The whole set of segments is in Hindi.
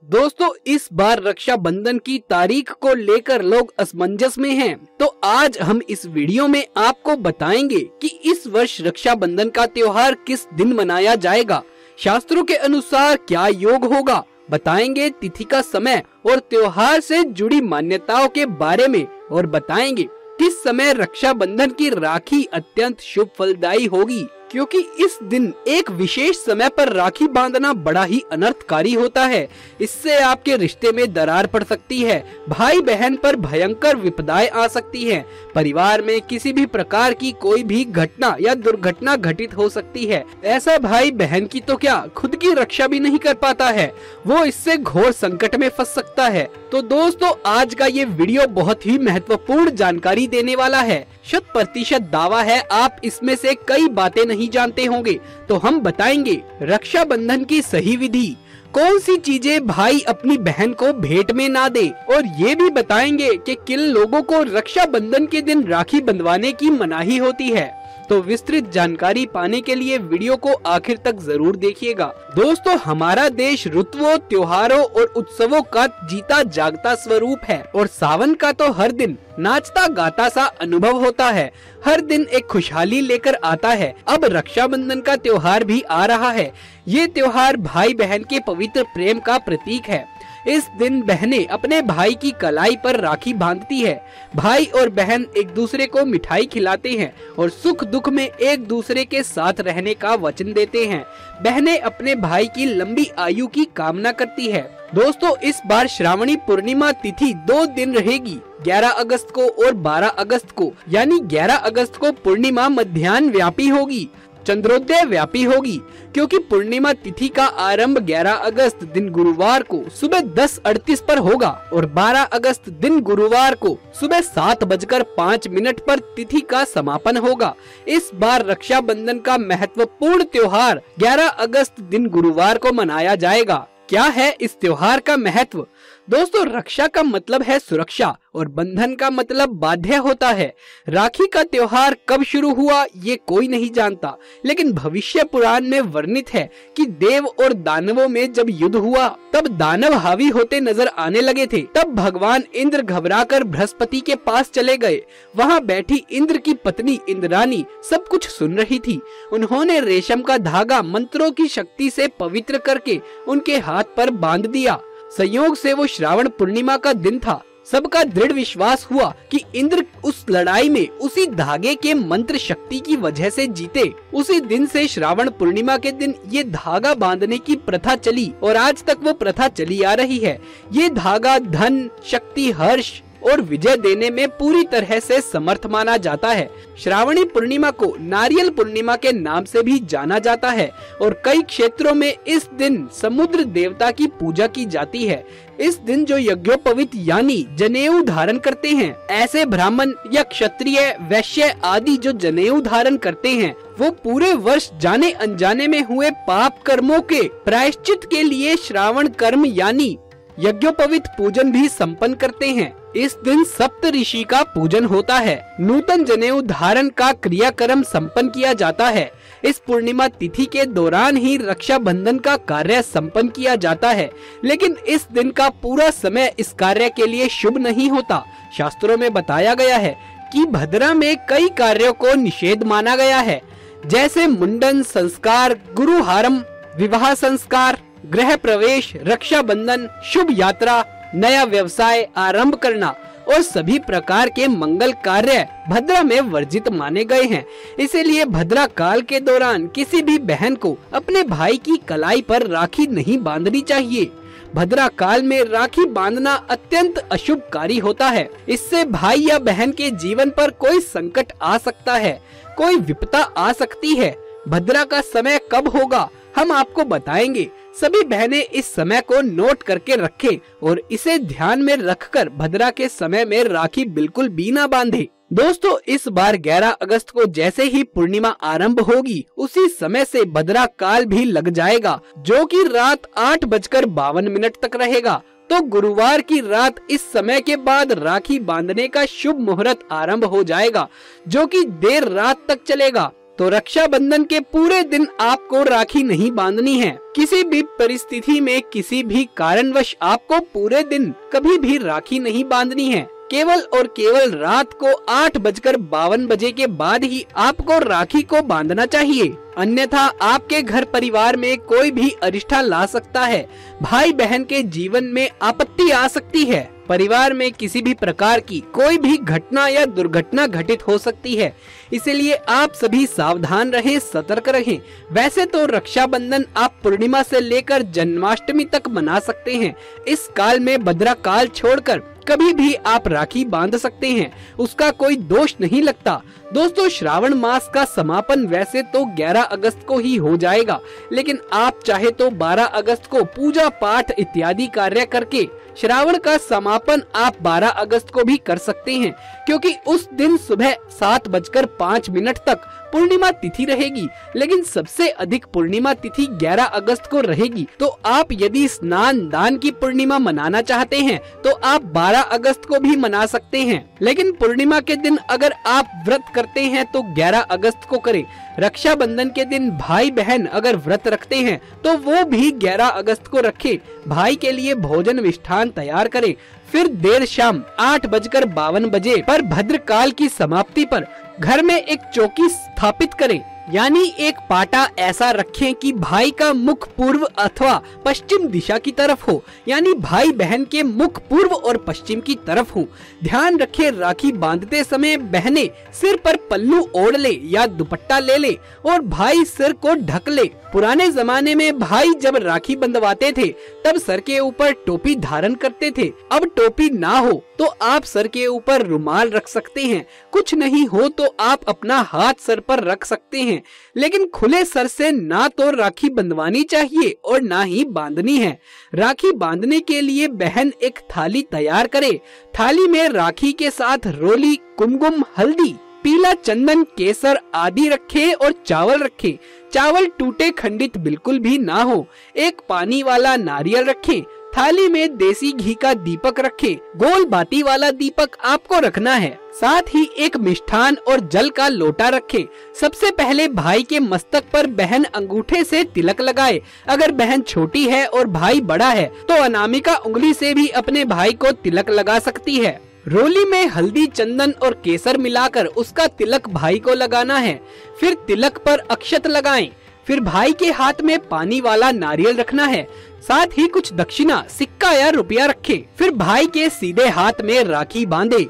दोस्तों इस बार रक्षाबंधन की तारीख को लेकर लोग असमंजस में हैं। तो आज हम इस वीडियो में आपको बताएंगे कि इस वर्ष रक्षाबंधन का त्योहार किस दिन मनाया जाएगा, शास्त्रों के अनुसार क्या योग होगा, बताएंगे तिथि का समय और त्योहार से जुड़ी मान्यताओं के बारे में, और बताएंगे किस समय रक्षाबंधन की राखी अत्यंत शुभ फलदायी होगी, क्योंकि इस दिन एक विशेष समय पर राखी बांधना बड़ा ही अनर्थकारी होता है। इससे आपके रिश्ते में दरार पड़ सकती है, भाई बहन पर भयंकर विपदाएं आ सकती हैं, परिवार में किसी भी प्रकार की कोई भी घटना या दुर्घटना घटित हो सकती है। ऐसा भाई बहन की तो क्या खुद की रक्षा भी नहीं कर पाता है, वो इससे घोर संकट में फंस सकता है। तो दोस्तों आज का ये वीडियो बहुत ही महत्वपूर्ण जानकारी देने वाला है। 100% दावा है आप इसमें से कई बातें नहीं जानते होंगे। तो हम बताएंगे रक्षाबंधन की सही विधि, कौन सी चीजें भाई अपनी बहन को भेंट में ना दे, और ये भी बताएंगे कि किन लोगों को रक्षाबंधन के दिन राखी बंधवाने की मनाही होती है। तो विस्तृत जानकारी पाने के लिए वीडियो को आखिर तक जरूर देखिएगा। दोस्तों हमारा देश ऋतुओं, त्योहारों और उत्सवों का जीता जागता स्वरूप है, और सावन का तो हर दिन नाचता गाता सा अनुभव होता है, हर दिन एक खुशहाली लेकर आता है। अब रक्षाबंधन का त्योहार भी आ रहा है। ये त्योहार भाई बहन के पवित्र प्रेम का प्रतीक है। इस दिन बहनें अपने भाई की कलाई पर राखी बांधती है। भाई और बहन एक दूसरे को मिठाई खिलाते हैं और सुख दुख में एक दूसरे के साथ रहने का वचन देते हैं। बहनें अपने भाई की लंबी आयु की कामना करती है। दोस्तों इस बार श्रावणी पूर्णिमा तिथि 2 दिन रहेगी, 11 अगस्त को और 12 अगस्त को। यानी 11 अगस्त को पूर्णिमा मध्याह्न व्यापी होगी, चंद्रोदय व्यापी होगी, क्योंकि पूर्णिमा तिथि का आरंभ 11 अगस्त दिन गुरुवार को सुबह 10:38 पर होगा और 12 अगस्त दिन गुरुवार को सुबह 7:05 पर तिथि का समापन होगा। इस बार रक्षाबंधन का महत्वपूर्ण त्योहार 11 अगस्त दिन गुरुवार को मनाया जाएगा। क्या है इस त्योहार का महत्व? दोस्तों रक्षा का मतलब है सुरक्षा और बंधन का मतलब बाध्य होता है। राखी का त्योहार कब शुरू हुआ ये कोई नहीं जानता, लेकिन भविष्य पुराण में वर्णित है कि देव और दानवों में जब युद्ध हुआ तब दानव हावी होते नजर आने लगे थे। तब भगवान इंद्र घबराकर बृहस्पति के पास चले गए। वहाँ बैठी इंद्र की पत्नी इंद्रानी सब कुछ सुन रही थी। उन्होंने रेशम का धागा मंत्रों की शक्ति से पवित्र करके उनके हाथ पर बांध दिया। संयोग से वो श्रावण पूर्णिमा का दिन था। सबका दृढ़ विश्वास हुआ कि इंद्र उस लड़ाई में उसी धागे के मंत्र शक्ति की वजह से जीते। उसी दिन से श्रावण पूर्णिमा के दिन ये धागा बांधने की प्रथा चली और आज तक वो प्रथा चली आ रही है। ये धागा धन, शक्ति, हर्ष और विजय देने में पूरी तरह से समर्थ माना जाता है। श्रावणी पूर्णिमा को नारियल पूर्णिमा के नाम से भी जाना जाता है और कई क्षेत्रों में इस दिन समुद्र देवता की पूजा की जाती है। इस दिन जो यज्ञोपवीत यानी जनेऊ धारण करते हैं, ऐसे ब्राह्मण या क्षत्रिय, वैश्य आदि जो जनेऊ धारण करते हैं, वो पूरे वर्ष जाने अनजाने में हुए पाप कर्मों के प्रायश्चित के लिए श्रावण कर्म यानी यज्ञोपवीत पूजन भी संपन्न करते हैं। इस दिन सप्त ऋषि का पूजन होता है। नूतन जनेऊ धारण का क्रियाक्रम संपन्न किया जाता है। इस पूर्णिमा तिथि के दौरान ही रक्षाबंधन का कार्य संपन्न किया जाता है, लेकिन इस दिन का पूरा समय इस कार्य के लिए शुभ नहीं होता। शास्त्रों में बताया गया है कि भद्रा में कई कार्यों को निषेध माना गया है, जैसे मुंडन संस्कार, गुरुहारम, विवाह संस्कार, गृह प्रवेश, रक्षाबंधन, शुभ यात्रा, नया व्यवसाय आरंभ करना और सभी प्रकार के मंगल कार्य भद्रा में वर्जित माने गए हैं। इसीलिए भद्रा काल के दौरान किसी भी बहन को अपने भाई की कलाई पर राखी नहीं बांधनी चाहिए। भद्रा काल में राखी बांधना अत्यंत अशुभकारी होता है। इससे भाई या बहन के जीवन पर कोई संकट आ सकता है, कोई विपदा आ सकती है। भद्रा का समय कब होगा हम आपको बताएंगे। सभी बहनें इस समय को नोट करके रखें और इसे ध्यान में रखकर भद्रा के समय में राखी बिल्कुल भी ना बांधे। दोस्तों इस बार 11 अगस्त को जैसे ही पूर्णिमा आरंभ होगी उसी समय से भद्रा काल भी लग जाएगा, जो कि रात 8:52 तक रहेगा। तो गुरुवार की रात इस समय के बाद राखी बांधने का शुभ मुहूर्त आरंभ हो जाएगा, जो कि देर रात तक चलेगा। तो रक्षाबंधन के पूरे दिन आपको राखी नहीं बांधनी है। किसी भी परिस्थिति में किसी भी कारणवश आपको पूरे दिन कभी भी राखी नहीं बांधनी है। केवल और केवल रात को 8:52 के बाद ही आपको राखी को बांधना चाहिए, अन्यथा आपके घर परिवार में कोई भी अरिष्टा ला सकता है। भाई बहन के जीवन में आपत्ति आ सकती है। परिवार में किसी भी प्रकार की कोई भी घटना या दुर्घटना घटित हो सकती है, इसलिए आप सभी सावधान रहें, सतर्क रहें। वैसे तो रक्षाबंधन आप पूर्णिमा से लेकर जन्माष्टमी तक मना सकते हैं। इस काल में भद्रा काल छोड़कर कभी भी आप राखी बांध सकते हैं, उसका कोई दोष नहीं लगता। दोस्तों, श्रावण मास का समापन वैसे तो 11 अगस्त को ही हो जाएगा, लेकिन आप चाहे तो 12 अगस्त को पूजा पाठ इत्यादि कार्य करके श्रावण का समापन आप 12 अगस्त को भी कर सकते हैं, क्योंकि उस दिन सुबह 7:05 तक पूर्णिमा तिथि रहेगी। लेकिन सबसे अधिक पूर्णिमा तिथि 11 अगस्त को रहेगी। तो आप यदि स्नान दान की पूर्णिमा मनाना चाहते हैं तो आप 12 अगस्त को भी मना सकते हैं, लेकिन पूर्णिमा के दिन अगर आप व्रत करते हैं तो 11 अगस्त को करें। रक्षाबंधन के दिन भाई बहन अगर व्रत रखते हैं तो वो भी 11 अगस्त को रखें। भाई के लिए भोजन मिष्ठान तैयार करें, फिर देर शाम 8:52 पर भद्रकाल की समाप्ति पर घर में एक चौकी स्थापित करें, यानी एक पाटा ऐसा रखें कि भाई का मुख पूर्व अथवा पश्चिम दिशा की तरफ हो, यानी भाई बहन के मुख पूर्व और पश्चिम की तरफ हो। ध्यान रखें, राखी बांधते समय बहनें सिर पर पल्लू ओढ़ ले या दुपट्टा ले ले और भाई सिर को ढक ले। पुराने जमाने में भाई जब राखी बंधवाते थे तब सर के ऊपर टोपी धारण करते थे। अब टोपी ना हो तो आप सर के ऊपर रुमाल रख सकते हैं, कुछ नहीं हो तो आप अपना हाथ सर पर रख सकते हैं, लेकिन खुले सर से ना तो राखी बंधवानी चाहिए और ना ही बांधनी है। राखी बांधने के लिए बहन एक थाली तैयार करे। थाली में राखी के साथ रोली, कुमकुम, हल्दी, पीला चंदन, केसर आदि रखे और चावल रखे। चावल टूटे खंडित बिल्कुल भी ना हो। एक पानी वाला नारियल रखें। थाली में देसी घी का दीपक रखें। गोल बाती वाला दीपक आपको रखना है। साथ ही एक मिष्ठान और जल का लोटा रखें। सबसे पहले भाई के मस्तक पर बहन अंगूठे से तिलक लगाए। अगर बहन छोटी है और भाई बड़ा है तो अनामिका उंगली से भी अपने भाई को तिलक लगा सकती है। रोली में हल्दी, चंदन और केसर मिलाकर उसका तिलक भाई को लगाना है। फिर तिलक पर अक्षत लगाएं। फिर भाई के हाथ में पानी वाला नारियल रखना है। साथ ही कुछ दक्षिणा, सिक्का या रुपया रखें। फिर भाई के सीधे हाथ में राखी बांधे।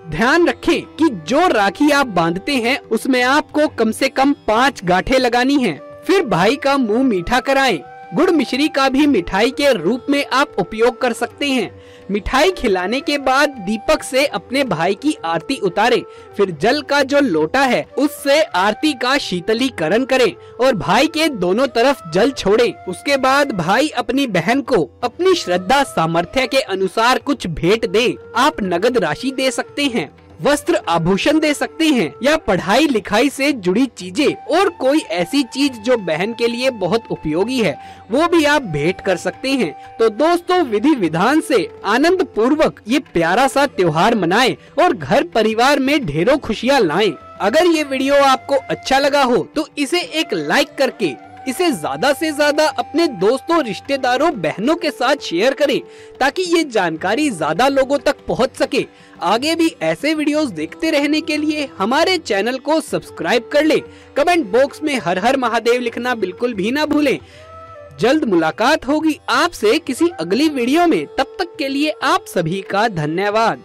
ध्यान रखें कि जो राखी आप बांधते हैं उसमें आपको कम से कम 5 गांठें लगानी हैं। फिर भाई का मुंह मीठा कराएं। गुड़ मिश्री का भी मिठाई के रूप में आप उपयोग कर सकते हैं। मिठाई खिलाने के बाद दीपक से अपने भाई की आरती उतारें। फिर जल का जो लोटा है उससे आरती का शीतलीकरण करें और भाई के दोनों तरफ जल छोड़ें। उसके बाद भाई अपनी बहन को अपनी श्रद्धा सामर्थ्य के अनुसार कुछ भेंट दे। आप नगद राशि दे सकते हैं, वस्त्र आभूषण दे सकते हैं या पढ़ाई लिखाई से जुड़ी चीजें और कोई ऐसी चीज जो बहन के लिए बहुत उपयोगी है वो भी आप भेंट कर सकते हैं। तो दोस्तों, विधि विधान से आनंद पूर्वक ये प्यारा सा त्योहार मनाएं और घर परिवार में ढेरों खुशियाँ लाएं। अगर ये वीडियो आपको अच्छा लगा हो तो इसे एक लाइक करके इसे ज्यादा से ज्यादा अपने दोस्तों, रिश्तेदारों, बहनों के साथ शेयर करें ताकि ये जानकारी ज्यादा लोगों तक पहुंच सके। आगे भी ऐसे वीडियोस देखते रहने के लिए हमारे चैनल को सब्सक्राइब कर लें। कमेंट बॉक्स में हर हर महादेव लिखना बिल्कुल भी ना भूलें। जल्द मुलाकात होगी आपसे किसी अगली वीडियो में। तब तक के लिए आप सभी का धन्यवाद।